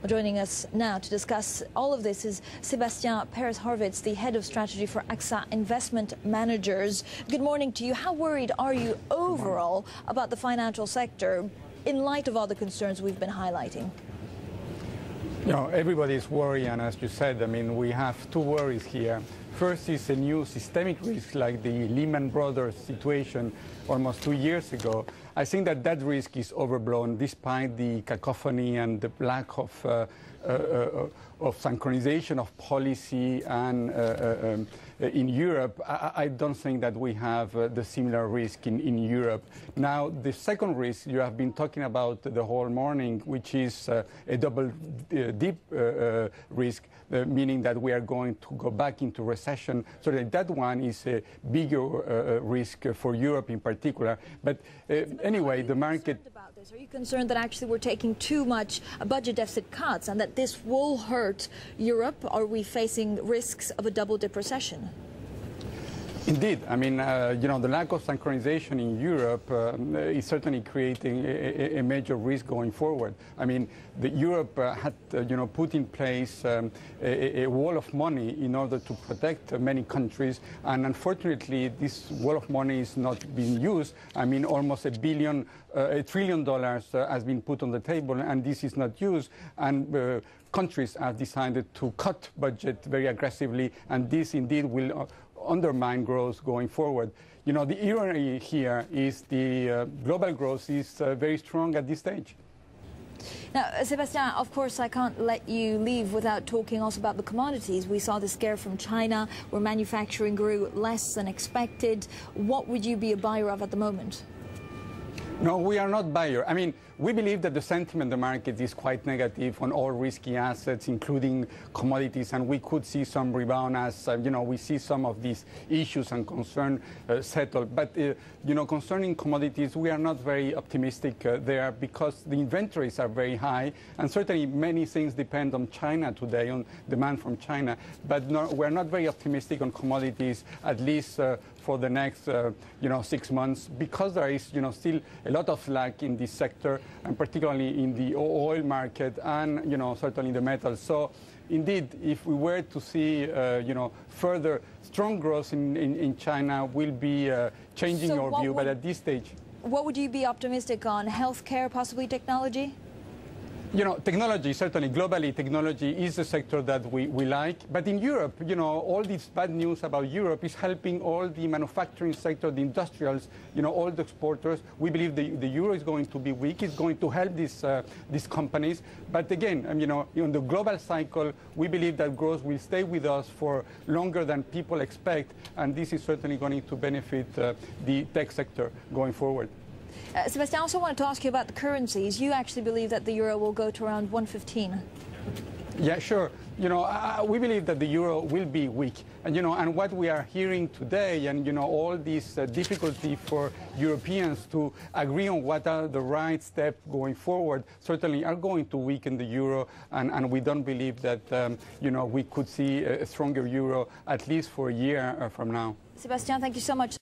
Well, joining us now to discuss all of this is Sebastian Paris Horvitz, the head of strategy for AXA Investment Managers. Good morning to you. How worried are you overall about the financial sector in light of all the concerns we've been highlighting? You know, everybody's worried, and as you said, I mean, we have two worries here. First is a new systemic risk like the Lehman Brothers situation almost 2 years ago. I think that that risk is overblown despite the cacophony and the lack of synchronization of policy and in Europe. I don't think that we have the similar risk in Europe. Now, the second risk you have been talking about the whole morning, which is a double dip risk, meaning that we are going to go back into recession. So that one is a bigger risk for Europe in particular. But anyway, the market... Are you concerned that actually we're taking too much budget deficit cuts and that this will hurt Europe? Are we facing risks of a double-dip recession? Indeed. I mean, you know, the lack of synchronization in Europe is certainly creating a major risk going forward. I mean, Europe had, you know, put in place a wall of money in order to protect many countries, and unfortunately, this wall of money is not being used. I mean, almost $1 trillion has been put on the table, and this is not used. And countries have decided to cut budget very aggressively, and this indeed will undermine growth going forward. You know, the irony here is the global growth is very strong at this stage. Now, Sebastian, of course, I can't let you leave without talking also about the commodities. We saw the scare from China, where manufacturing grew less than expected. What would you be a buyer of at the moment? No, we are not buyer. I mean, we believe that the sentiment in the market is quite negative on all risky assets, including commodities, and we could see some rebound as, you know, we see some of these issues and concern settled. But, you know, concerning commodities, we are not very optimistic there because the inventories are very high, and certainly many things depend on China today, on demand from China. But no, we're not very optimistic on commodities, at least for the next, you know, 6 months, because there is, you know, still a lot of slack in this sector, and particularly in the oil market and, you know, certainly the metals. So, indeed, if we were to see, you know, further strong growth in China, we'll be changing our view. But at this stage, what would you be optimistic on? Healthcare, possibly technology? You know, technology, certainly globally, technology is a sector that we like. But in Europe, you know, all this bad news about Europe is helping all the manufacturing sector, the industrials, you know, all the exporters. We believe the euro is going to be weak. It's going to help these companies. But again, you know, in the global cycle, we believe that growth will stay with us for longer than people expect. And this is certainly going to benefit the tech sector going forward. Sebastian, I also wanted to ask you about the currencies. You actually believe that the euro will go to around 115? Yeah, sure. You know, we believe that the euro will be weak. And, you know, and what we are hearing today, and, you know, all this difficulty for Europeans to agree on what are the right steps going forward, certainly are going to weaken the euro. And we don't believe that, you know, we could see a stronger euro, at least for a year from now. Sebastian, thank you so much.